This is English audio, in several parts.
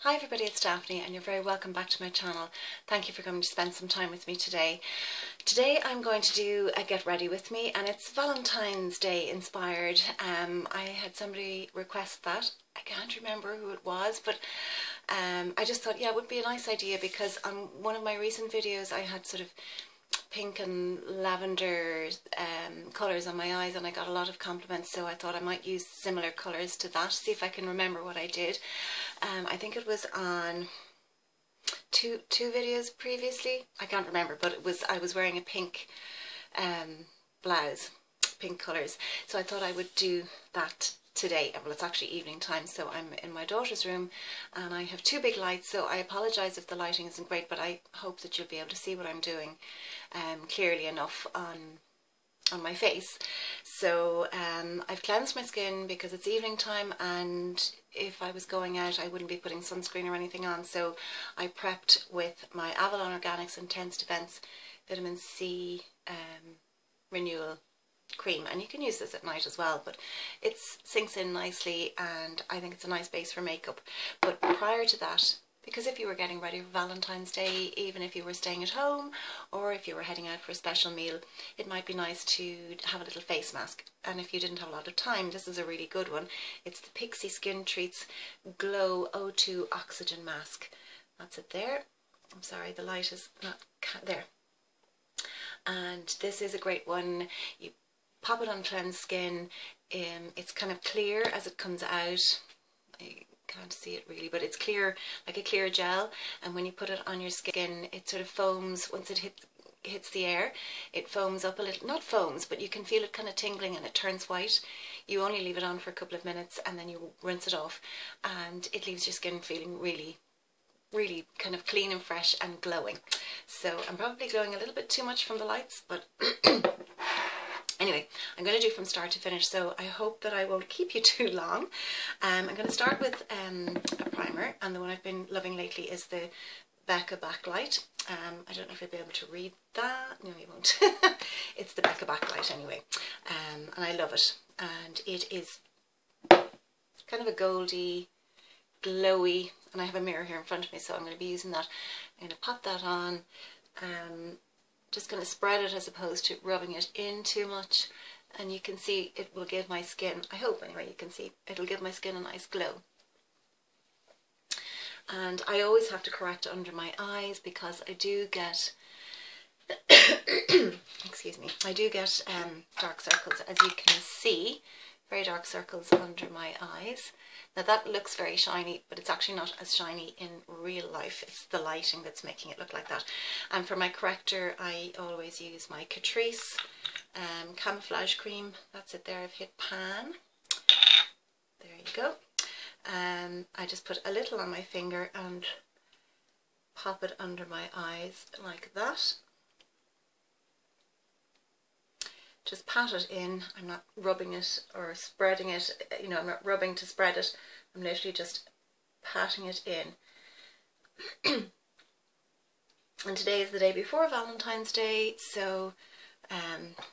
Hi everybody, it's Daphne and you're very welcome back to my channel. Thank you for coming to spend some time with me today. Today I'm going to do a get ready with me and it's Valentine's Day inspired. I had somebody request that. I can't remember who it was, but I just thought, yeah, it would be a nice idea because on one of my recent videos I had sort of pink and lavender colours on my eyes and I got a lot of compliments, so I thought I might use similar colours to that, see if I can remember what I did. I think it was on two videos previously, I can't remember, but I was wearing a pink blouse, pink colours, so I thought I would do that today. Well, it's actually evening time, so I'm in my daughter's room and I have two big lights, so I apologise if the lighting isn't great, but I hope that you'll be able to see what I'm doing clearly enough on my face. So I've cleansed my skin because it's evening time, and if I was going out I wouldn't be putting sunscreen or anything on, so I prepped with my Avalon Organics Intense Defense Vitamin C Renewal cream, and you can use this at night as well, but it sinks in nicely and I think it's a nice base for makeup. But prior to that, because if you were getting ready for Valentine's Day, even if you were staying at home or if you were heading out for a special meal, it might be nice to have a little face mask. And if you didn't have a lot of time, this is a really good one. It's the Pixi Skin Treats Glow O2 Oxygen Mask. That's it there. I'm sorry, the light is not there. And this is a great one. You pop it on cleansed skin. It's kind of clear as it comes out. I can't see it really, but it's clear, like a clear gel, and when you put it on your skin it sort of foams. Once it hits the air, it foams up a little, not foams, but you can feel it kind of tingling and it turns white. You only leave it on for a couple of minutes and then you rinse it off and it leaves your skin feeling really kind of clean and fresh and glowing. So I'm probably glowing a little bit too much from the lights, but anyway, I'm going to do from start to finish, so I hope that I won't keep you too long. I'm going to start with a primer, and the one I've been loving lately is the Becca Backlight. I don't know if you'll be able to read that. No, you won't. It's the Becca Backlight anyway, and I love it. And it is kind of a goldy, glowy, and I have a mirror here in front of me, so I'm going to be using that. I'm going to pop that on. Just going to spread it as opposed to rubbing it in too much, and you can see it will give my skin, I hope anyway, you can see it'll give my skin a nice glow. And I always have to correct under my eyes because I do get excuse me, I do get dark circles, as you can see, very dark circles under my eyes. Now that looks very shiny, but it's actually not as shiny in real life. It's the lighting that's making it look like that. And for my corrector, I always use my Catrice Camouflage Cream. That's it there. I've hit pan. There you go. I just put a little on my finger and pop it under my eyes like that. Just pat it in. I'm not rubbing it or spreading it, you know, I'm not rubbing to spread it. I'm literally just patting it in. And today is the day before Valentine's Day, so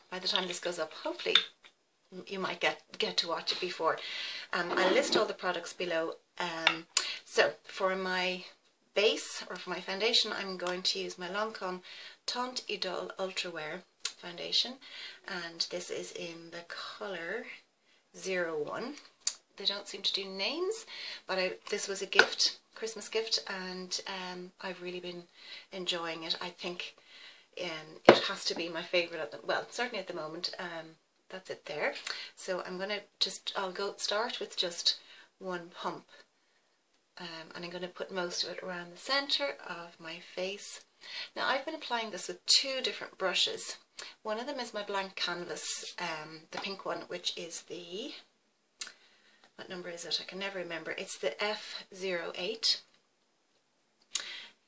by the time this goes up, hopefully you might get to watch it before. I'll list all the products below. So for my base, or for my foundation, I'm going to use my Lancome Teint Idole Ultra Wear foundation, and this is in the colour 01. They don't seem to do names, but this was a gift, Christmas gift, and I've really been enjoying it. I think it has to be my favourite, well, certainly at the moment. That's it there. So I'm going to I'll start with just one pump, and I'm going to put most of it around the centre of my face. Now I've been applying this with two different brushes. One of them is my blank canvas, the pink one, which is the, what number is it? I can never remember. It's the F08,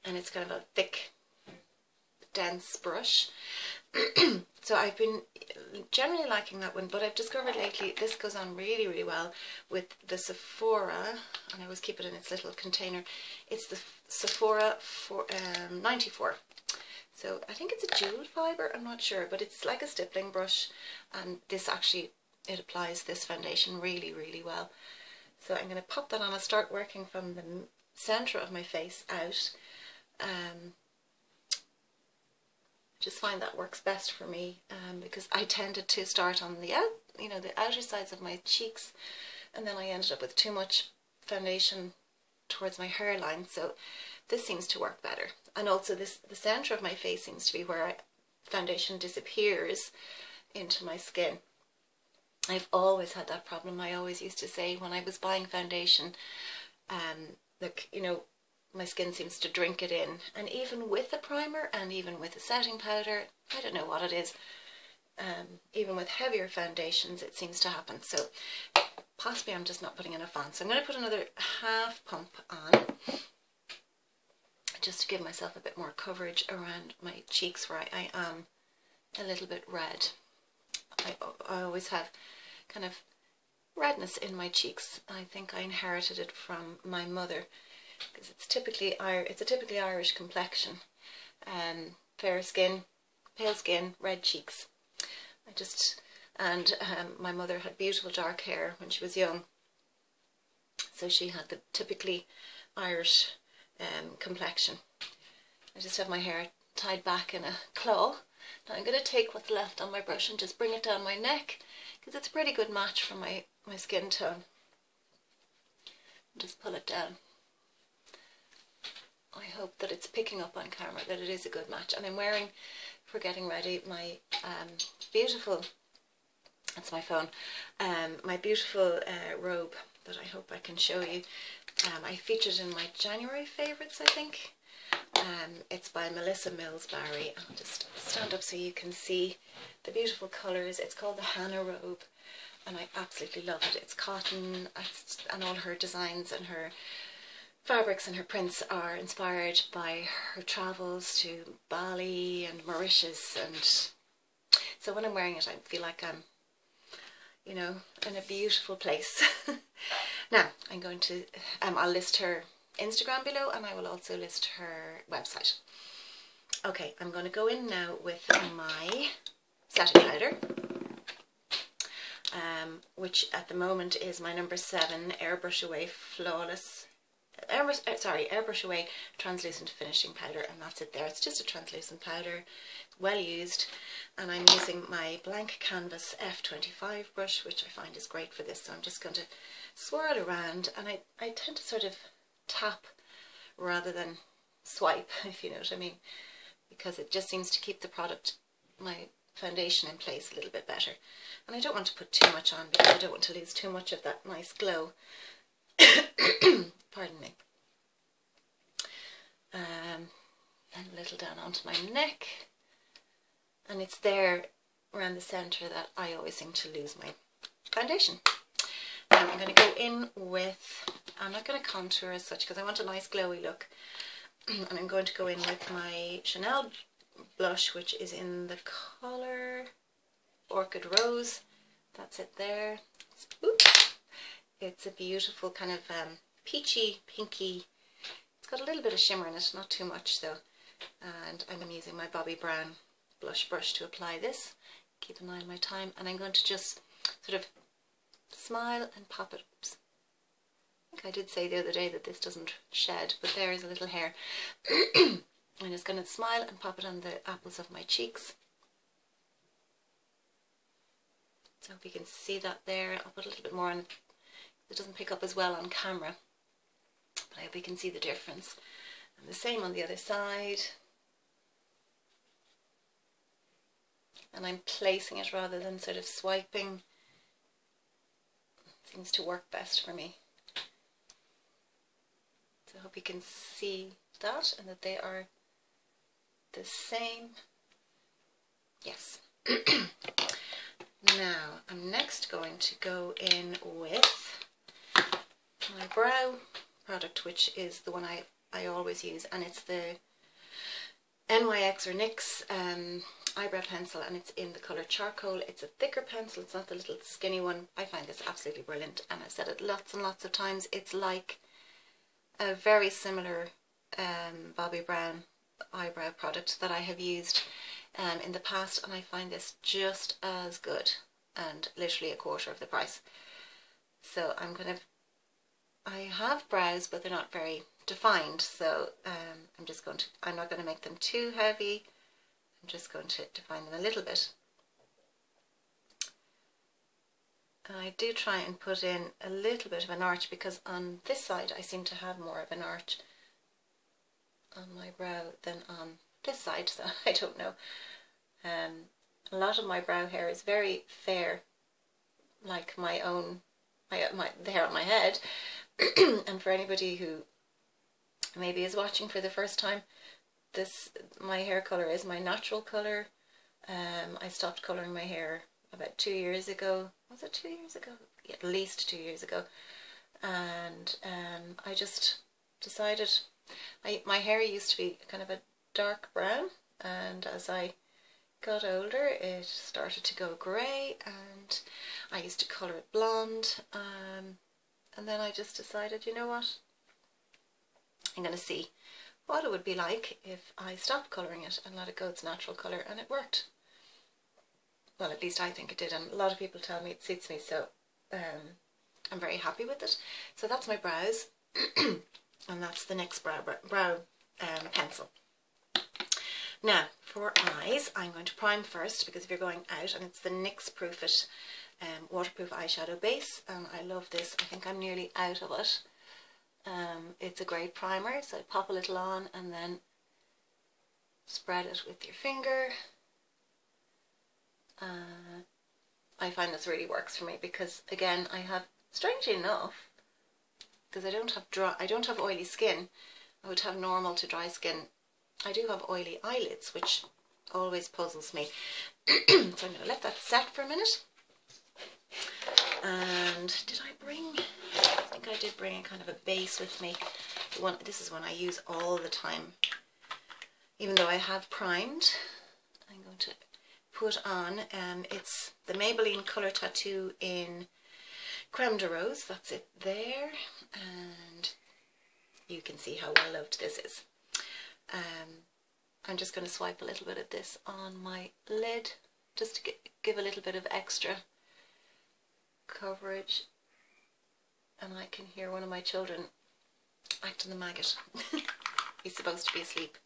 and it's kind of a thick, dense brush. So I've been generally liking that one, but I've discovered lately this goes on really well with the Sephora, and I always keep it in its little container. It's the Sephora 94. So I think it's a jewel fibre, I'm not sure, but it's like a stippling brush, and this actually, it applies this foundation really well. So I'm going to pop that on. I'll start working from the centre of my face out. I just find that works best for me, because I tended to start on the the outer sides of my cheeks, and then I ended up with too much foundation towards my hairline. So this seems to work better. And also the centre of my face seems to be where foundation disappears into my skin. I've always had that problem. I always used to say when I was buying foundation, like, my skin seems to drink it in. And even with a primer and even with a setting powder, I don't know what it is, even with heavier foundations it seems to happen. So possibly I'm just not putting enough on. So I'm going to put another half pump on, just to give myself a bit more coverage around my cheeks where I am a little bit red. I always have kind of redness in my cheeks. I think I inherited it from my mother, because it's a typically Irish complexion. Fair skin, pale skin, red cheeks. My mother had beautiful dark hair when she was young, so she had the typically Irish complexion. I just have my hair tied back in a claw. Now I'm going to take what's left on my brush and just bring it down my neck, because it's a pretty good match for my skin tone. Just pull it down. I hope that it's picking up on camera, that it is a good match. And I'm wearing, for getting ready, my beautiful, that's my phone, my beautiful robe that I hope I can show you. I featured in my January favourites, I think. It's by Melissa Mills Barry. I'll just stand up so you can see the beautiful colours. It's called the Hannah robe, and I absolutely love it. It's cotton, and all her designs and her fabrics and her prints are inspired by her travels to Bali and Mauritius, and so when I'm wearing it I feel like I'm, in a beautiful place. Now I'm going to, I'll list her Instagram below, and I will also list her website. Okay, I'm going to go in now with my setting powder, which at the moment is my No.7 Airbrush Away Airbrush Away Translucent Finishing Powder, and that's it there. It's just a translucent powder, well used, and I'm using my blank canvas F25 brush, which I find is great for this. So I'm just going to swirl around, and I tend to sort of tap rather than swipe, if you know what I mean, because it just seems to keep the product, my foundation, in place a little bit better. And I don't want to put too much on, because I don't want to lose too much of that nice glow. Pardon me. And a little down onto my neck, and it's there around the centre that I always seem to lose my foundation. And I'm going to go in with, I'm not going to contour as such because I want a nice glowy look, and I'm going to go in with my Chanel blush, which is in the colour Orchid Rose. That's it there. It's a beautiful kind of peachy, pinky. It's got a little bit of shimmer in it, not too much though. And I'm using my Bobbi Brown blush brush to apply this. Keep an eye on my time, and I'm going to just sort of smile and pop it. Oops. I think I did say the other day that this doesn't shed, but there is a little hair. I'm just going to smile and pop it on the apples of my cheeks. So I hope you can see that there. I'll put a little bit more on. It doesn't pick up as well on camera, but I hope you can see the difference. And the same on the other side. And I'm placing it rather than sort of swiping. It seems to work best for me. So I hope you can see that, and that they are the same. Yes. Now I'm next going to go in with my brow product, which is the one I always use, and it's the NYX or NYX eyebrow pencil, and it's in the colour Charcoal. It's a thicker pencil, it's not the little skinny one. I find this absolutely brilliant, and I've said it lots and lots of times. It's like a very similar Bobbi Brown eyebrow product that I have used in the past, and I find this just as good and literally a quarter of the price. So I have brows, but they're not very defined, so I'm not going to make them too heavy. I'm just going to define them a little bit. And I do try and put in a little bit of an arch, because on this side I seem to have more of an arch on my brow than on this side, so I don't know. A lot of my brow hair is very fair, like my own, the hair on my head. And for anybody who maybe is watching for the first time, my hair colour is my natural colour. I stopped colouring my hair about 2 years ago. Was it 2 years ago? Yeah, at least 2 years ago. And I just decided, my hair used to be kind of a dark brown, and as I got older it started to go grey, and I used to colour it blonde, and then I just decided, you know what, I'm going to see what it would be like if I stopped colouring it and let it go its natural colour, and it worked. Well, at least I think it did, and a lot of people tell me it suits me, so I'm very happy with it. So that's my brows, and that's the NYX brow pencil. Now, for eyes, I'm going to prime first, because if you're going out, and it's the NYX Proof It waterproof eyeshadow base, and I love this. I think I'm nearly out of it. It's a great primer, so pop a little on and then spread it with your finger. I find this really works for me, because again, I have, strangely enough, because I don't have oily skin. I would have normal to dry skin. I do have oily eyelids, which always puzzles me. So I'm going to let that set for a minute. And did I bring, I think I did bring a kind of a base with me. This is one I use all the time. Even though I have primed, I'm going to put on, it's the Maybeline Colour Tattoo in Creme de Rose. That's it there. And you can see how well loved this is. I'm just going to swipe a little bit of this on my lid, just to give a little bit of extra coverage. And I can hear one of my children acting the maggot. He's supposed to be asleep.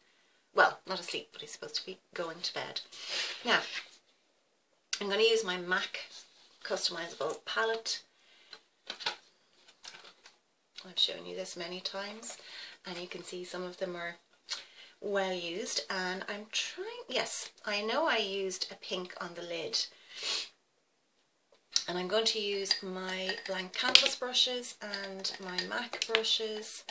Well, not asleep, but he's supposed to be going to bed. Now, I'm going to use my MAC customizable palette. I've shown you this many times, and you can see some of them are well used. And I'm trying, yes, I know I used a pink on the lid, and I'm going to use my blank canvas brushes and my MAC brushes,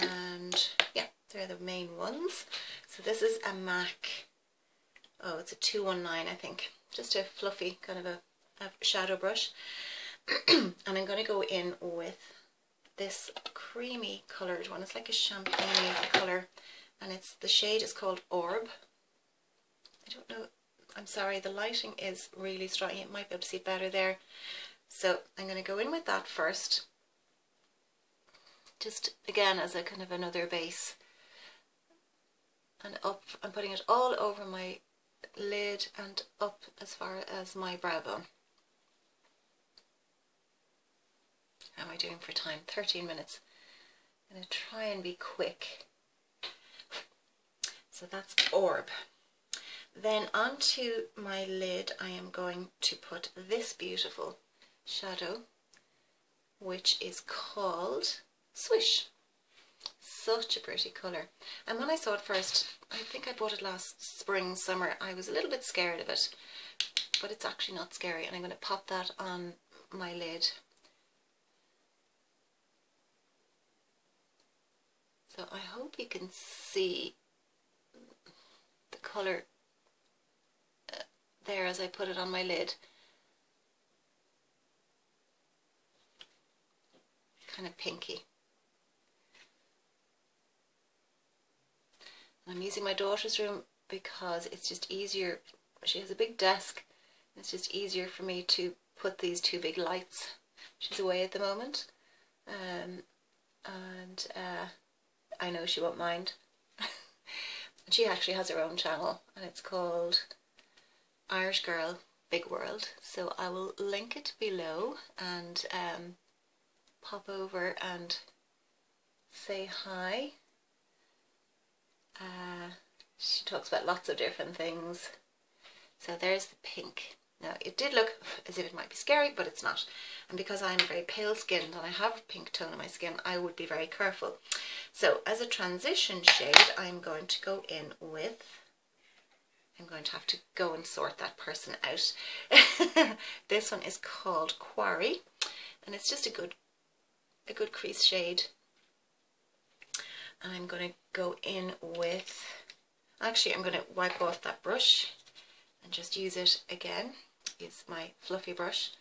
and yeah, they're the main ones. So this is a MAC, oh, it's a 219, I think, just a fluffy kind of a shadow brush. And I'm going to go in with this creamy coloured one. It's like a champagne colour, and the shade is called Orb. I don't know, I'm sorry, the lighting is really strong. You might be able to see it better there. So I'm going to go in with that first, just again as a kind of another base, and up. I'm putting it all over my lid and up as far as my brow bone. How am I doing for time? 13 minutes. I'm going to try and be quick. So that's Orb. Then onto my lid I am going to put this beautiful shadow, which is called Swish. Such a pretty colour. And when I saw it first, I think I bought it last spring, summer, I was a little bit scared of it, but it's actually not scary. And I'm going to pop that on my lid. So I hope you can see the colour there as I put it on my lid. Kind of pinky. I'm using my daughter's room because it's just easier. She has a big desk. It's just easier for me to put these two big lights. She's away at the moment. I know she won't mind. She actually has her own channel, and it's called Irish Girl Big World. So I will link it below, and pop over and say hi. She talks about lots of different things. So there's the pink. Now it did look as if it might be scary, but it's not. And because I'm very pale skinned and I have a pink tone in my skin, I would be very careful. So as a transition shade, I'm going to go in with, I'm going to have to go and sort that person out. This one is called Quarry, and it's just a good crease shade. And I'm going to go in with, actually I'm going to wipe off that brush and just use it again. Use my fluffy brush,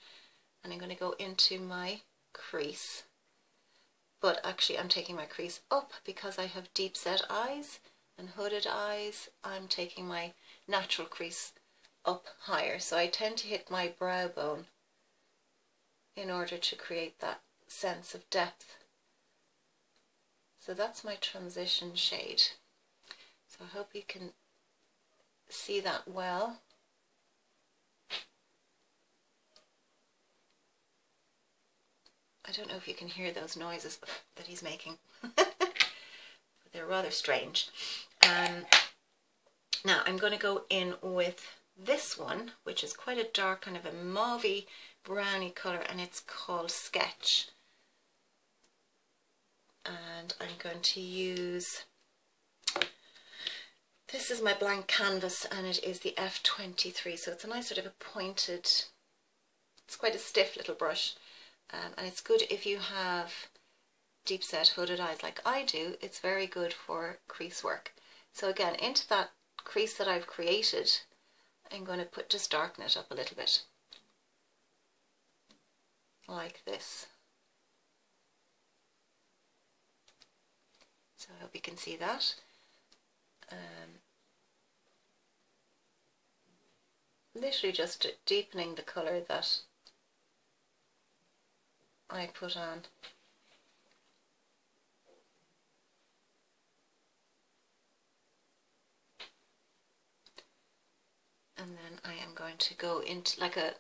and I'm going to go into my crease. But actually I'm taking my crease up because I have deep set eyes and hooded eyes. I'm taking my natural crease up higher. So I tend to hit my brow bone in order to create that sense of depth. So that's my transition shade. So I hope you can see that well. I don't know if you can hear those noises that he's making, but they're rather strange. Now I'm going to go in with this one, which is quite a dark kind of a mauvey browny colour, and it's called Sketch. And I'm going to use, this is my blank canvas, and it is the F23, so it's a nice sort of a pointed, it's quite a stiff little brush. And it's good if you have deep set hooded eyes like I do. It's very good for crease work. So again, into that crease that I've created, I'm going to just darken it up a little bit, like this. So I hope you can see that. Literally just deepening the colour that I put on. And then I am going to go into like a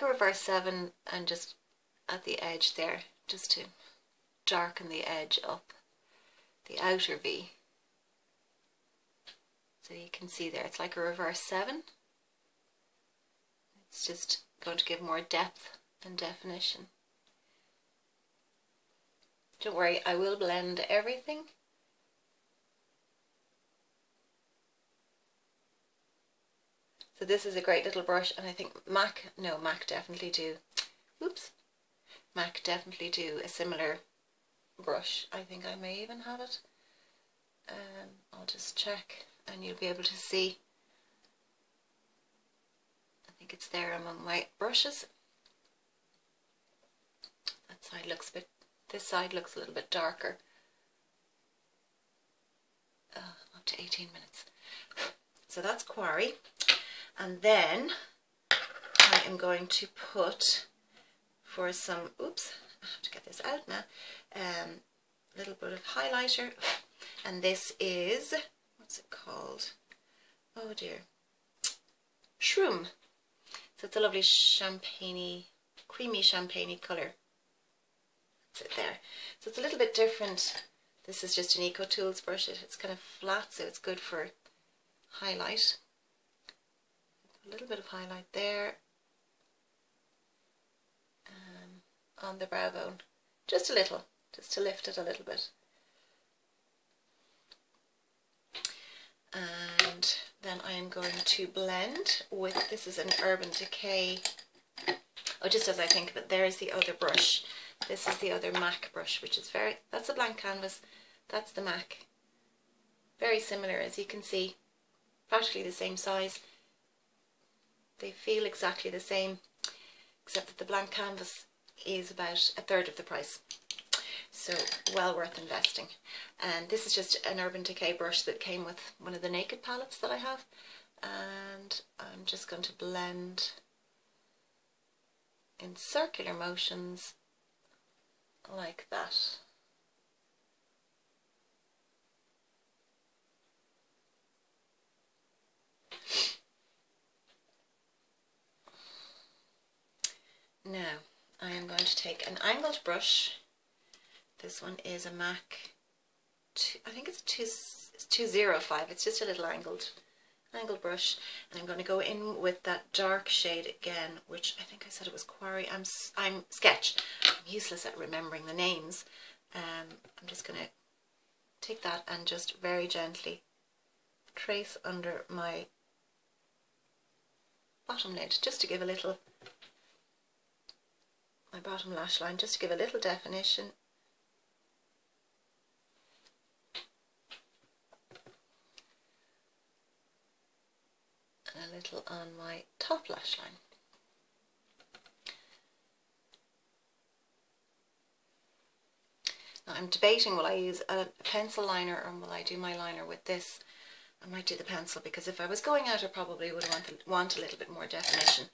reverse 7 and just at the edge there, just to darken the edge up, the outer V. So you can see there, it's like a reverse 7. It's just going to give more depth and definition. Don't worry, I will blend everything. So this is a great little brush, and I think MAC definitely do. Oops. MAC definitely do a similar brush. I think I may even have it. I'll just check and you'll be able to see. I think it's there among my brushes. That side looks a bit, this side looks a little bit darker. Up to 18 minutes. So that's Quarry. And then I am going to put, for some, oops, I have to get this out now, a little bit of highlighter. And this is, what's it called? Oh dear. Shroom. So it's a lovely champagne-y, creamy champagne-y colour. That's it there. So it's a little bit different. This is just an Eco Tools brush. It's kind of flat, so it's good for highlight. A little bit of highlight there. On the brow bone. Just a little, just to lift it a little bit. And then I am going to blend with, this is an Urban Decay, oh, just as I think of it, there's the other brush. This is the other MAC brush, which is very, that's a blank canvas, that's the MAC. Very similar, as you can see, practically the same size. They feel exactly the same, except that the blank canvas is about a third of the price. So well worth investing. And this is just an Urban Decay brush that came with one of the Naked palettes that I have. And I'm just going to blend in circular motions like that. Now I am going to take an angled brush This one is a MAC, I think it's 205. It's just a little angled brush, and I'm going to go in with that dark shade again, which I think I said it was Quarry. I'm Sketch. I'm useless at remembering the names. I'm just going to take that and just very gently trace under my bottom lid, just to give a little, my bottom lash line, just to give a little definition. And a little on my top lash line. Now I'm debating, will I use a pencil liner or will I do my liner with this? I might do the pencil, because if I was going out I probably would want a little bit more definition.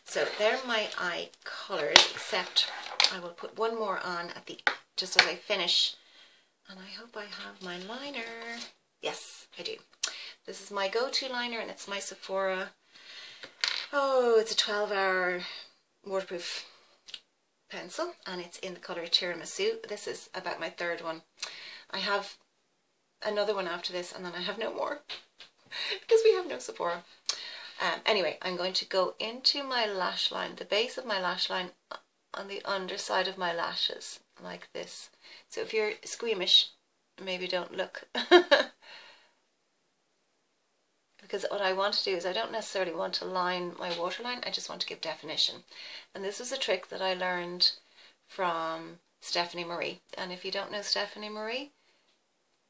So they're my eye colours, except I will put one more on at the, just as I finish, and I hope I have my liner. Yes, I do. This is my go-to liner, and it's my Sephora. Oh, it's a 12-hour waterproof pencil, and it's in the colour Tiramisu. This is about my third one. I have another one after this, and then I have no more because we have no Sephora. Anyway, I'm going to go into my lash line, the base of my lash line, on the underside of my lashes, like this. So if you're squeamish, maybe don't look. Because what I want to do is, I don't necessarily want to line my waterline, I just want to give definition. And this is a trick that I learned from Stephanie Marie. And if you don't know Stephanie Marie,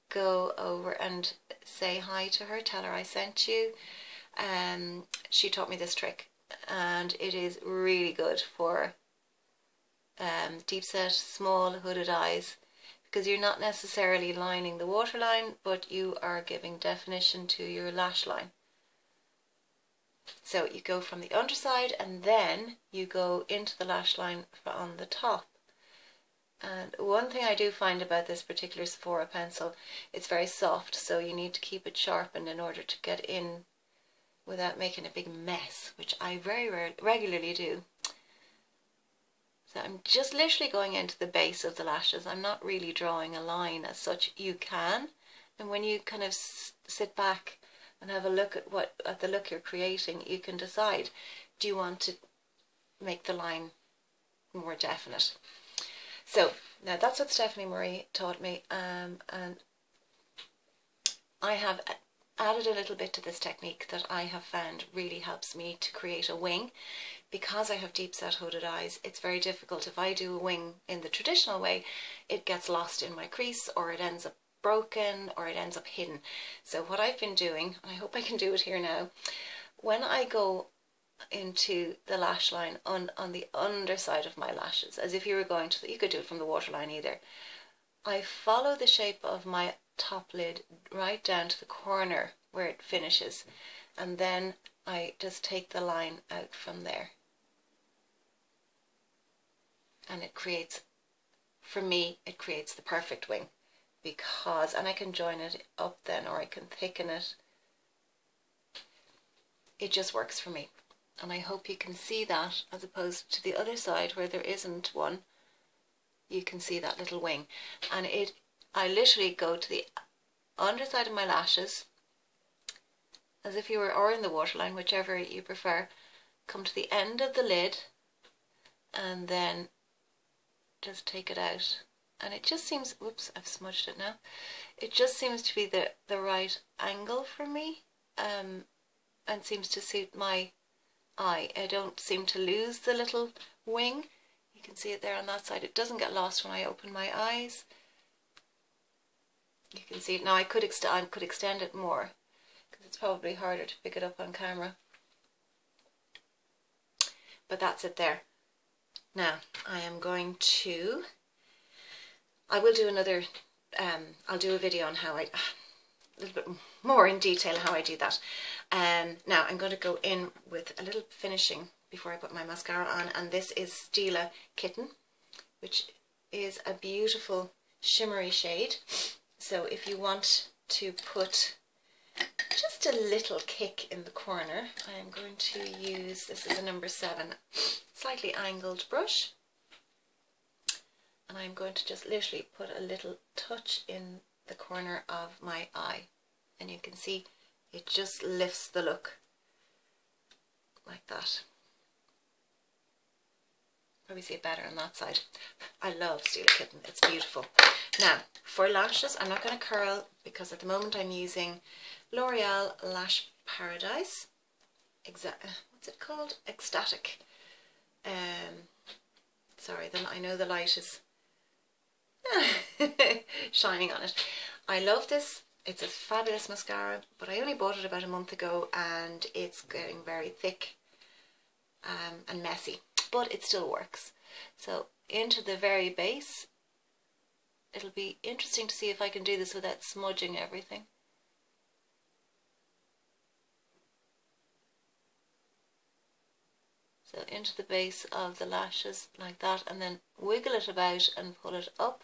go over and say hi to her, tell her I sent you. She taught me this trick, and it is really good for deep set, small, hooded eyes, because you're not necessarily lining the waterline, but you are giving definition to your lash line. So you go from the underside, and then you go into the lash line on the top. And one thing I do find about this particular Sephora pencil, it's very soft, so you need to keep it sharpened in order to get in without making a big mess, which I very regularly do. So I'm just literally going into the base of the lashes. I'm not really drawing a line as such. You can, and when you kind of sit back and have a look at the look you're creating, you can decide, do you want to make the line more definite? So now that's what Stephanie Marie taught me, and I have added a little bit to this technique that I have found really helps me to create a wing. Because I have deep set hooded eyes, it's very difficult. If I do a wing in the traditional way, it gets lost in my crease, or it ends up broken, or it ends up hidden. So what I've been doing, and I hope I can do it here now, when I go into the lash line on the underside of my lashes, as if you were going to, you could do it from the waterline either, I follow the shape of my top lid right down to the corner where it finishes, and then I just take the line out from there, and it creates, for me, it creates the perfect wing, because, and I can join it up then, or I can thicken it. It just works for me, and I hope you can see that, as opposed to the other side where there isn't one. You can see that little wing, and I literally go to the underside of my lashes, as if you were, or in the waterline, whichever you prefer, come to the end of the lid, and then just take it out. And it just seems, whoops, I've smudged it now. It just seems to be the right angle for me, and seems to suit my eye. I don't seem to lose the little wing. You can see it there on that side. It doesn't get lost when I open my eyes. You can see it now. I could extend it more, because it's probably harder to pick it up on camera. But that's it there. Now I am going to, I will do another, I'll do a video on how a little bit more in detail how I do that. Now I'm going to go in with a little finishing before I put my mascara on, and this is Stila Kitten, which is a beautiful shimmery shade. So if you want to put just a little kick in the corner, I am going to use, this is a No.7 slightly angled brush, and I'm going to just literally put a little touch in the corner of my eye, and you can see it just lifts the look like that. Probably see it better on that side. I love Stila Kitten, it's beautiful. Now for lashes, I'm not going to curl because at the moment I'm using L'Oreal Lash Paradise. What's it called? Ecstatic. Sorry, then I know the light is shining on it. I love this. It's a fabulous mascara, but I only bought it about a month ago and it's getting very thick and messy, but it still works. So into the very base, it'll be interesting to see if I can do this without smudging everything. So into the base of the lashes like that, and then wiggle it about and pull it up,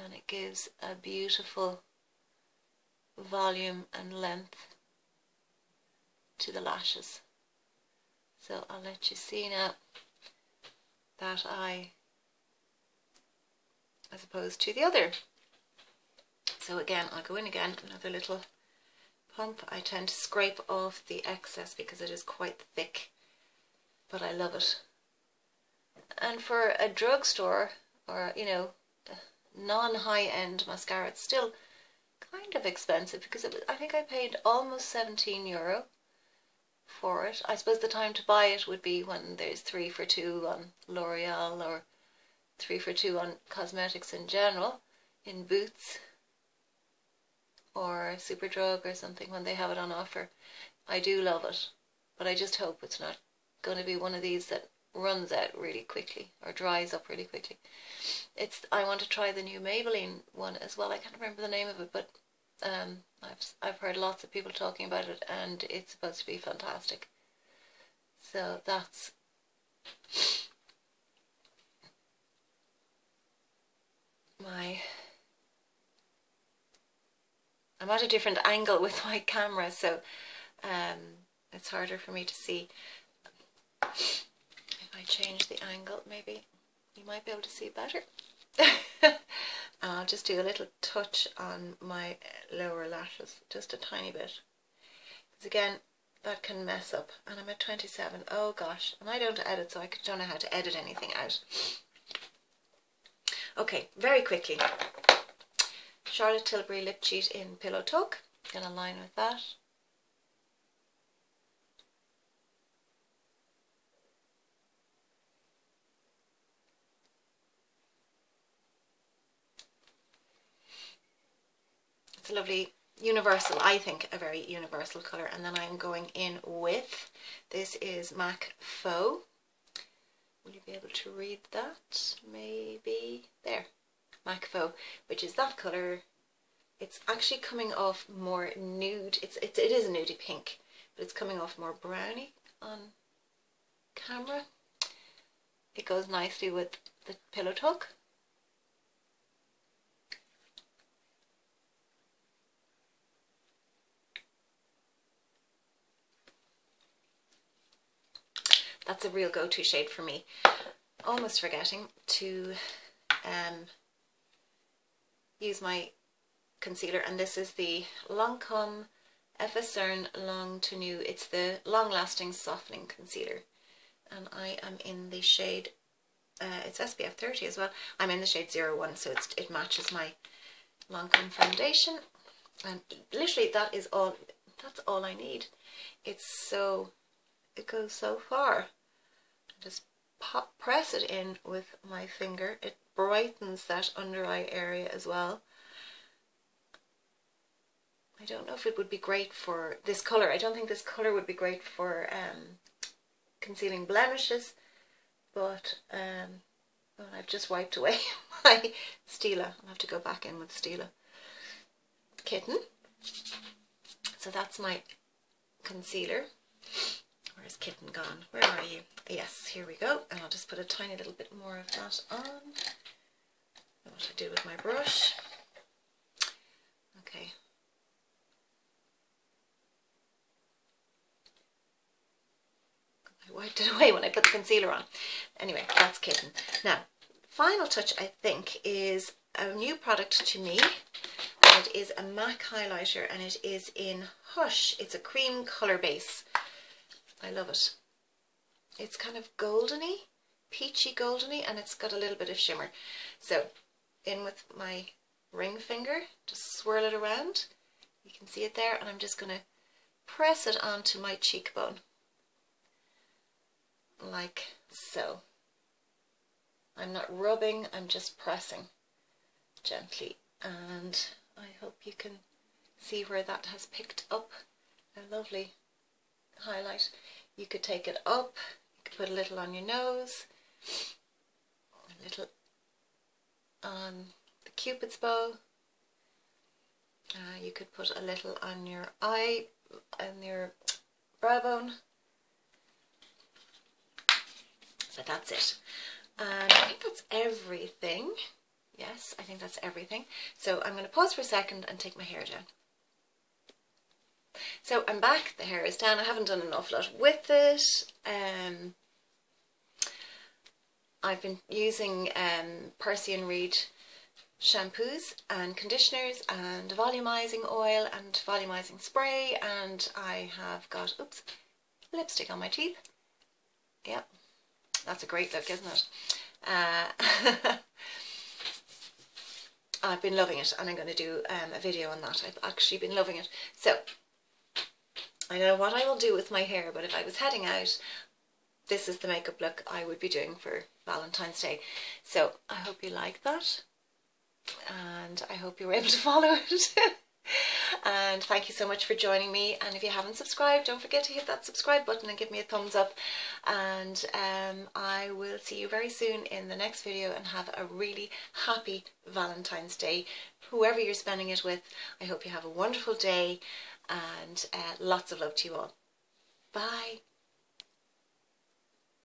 and it gives a beautiful volume and length to the lashes. So I'll let you see now that eye as opposed to the other. So again, I'll go in again, another little pump. I tend to scrape off the excess because it is quite thick, but I love it. And for a drugstore or, you know, non-high-end mascara, it's still kind of expensive because I think I paid almost €17 for it. I suppose the time to buy it would be when there's 3 for 2 on L'Oreal or 3 for 2 on cosmetics in general, in Boots or Superdrug or something, when they have it on offer. I do love it, but I just hope it's not going to be one of these that runs out really quickly or dries up really quickly. I want to try the new Maybeline one as well. I can't remember the name of it, but I've heard lots of people talking about it and it's supposed to be fantastic. So that's I'm at a different angle with my camera, so it's harder for me to see. If I change the angle, maybe you might be able to see better. And I'll just do a little touch on my lower lashes, just a tiny bit. Because again, that can mess up. And I'm at 27. Oh gosh. And I don't edit, so I don't know how to edit anything out. Okay, very quickly. Charlotte Tilbury Lip Cheat in Pillow Talk. Gonna line with that. It's a lovely universal, I think a very universal colour. And then I'm going in with, this is MAC Faux. Will you be able to read that? Maybe there. MAC Faux, which is that colour. It's actually coming off more nude. It is a nudie pink, but it's coming off more browny on camera. It goes nicely with the Pillow Talk. That's a real go-to shade for me. Almost forgetting to use my concealer, and this is the Lancome effacernes Long Tenue. It's the long-lasting softening concealer, and I am in the shade, it's SPF 30 as well. I'm in the shade 01, so it matches my Lancome foundation, and literally that's all I need. It goes so far. Just press it in with my finger. It brightens that under eye area as well. I don't know if it would be great for this colour. I don't think this colour would be great for concealing blemishes, but well, I've just wiped away my Stila. I'll have to go back in with Stila Kitten. So that's my concealer. Where's Kitten gone? Where are you? Yes, here we go. And I'll just put a tiny little bit more of that on. What I do with my brush. Okay. I wiped it away when I put the concealer on. Anyway, that's Kitten. Now, final touch, I think, is a new product to me. And it is a MAC highlighter, and it is in Hush. It's a cream colour base. I love it. It's kind of goldeny, peachy goldeny, and it's got a little bit of shimmer. So in with my ring finger, just swirl it around. You can see it there, and I'm just going to press it onto my cheekbone. Like so. I'm not rubbing, I'm just pressing gently, and I hope you can see where that has picked up a lovely highlight. You could take it up, you could put a little on your nose, a little on the Cupid's bow. You could put a little on your eye and your brow bone. So that's it. And I think that's everything. Yes, I think that's everything. So I'm going to pause for a second and take my hair down. So I'm back, the hair is down. I haven't done an awful lot with it. I've been using Percy and Reed shampoos and conditioners and volumizing oil and volumizing spray, and I have got, oops, lipstick on my teeth. Yep, that's a great look, isn't it? I've been loving it, and I'm going to do a video on that. I've actually been loving it. So I don't know what I will do with my hair, but if I was heading out, this is the makeup look I would be doing for Valentine's Day. So I hope you like that, and I hope you were able to follow it. And thank you so much for joining me, and if you haven't subscribed, don't forget to hit that subscribe button and give me a thumbs up, and I will see you very soon in the next video, and have a really happy Valentine's Day, whoever you're spending it with. I hope you have a wonderful day, and lots of love to you all.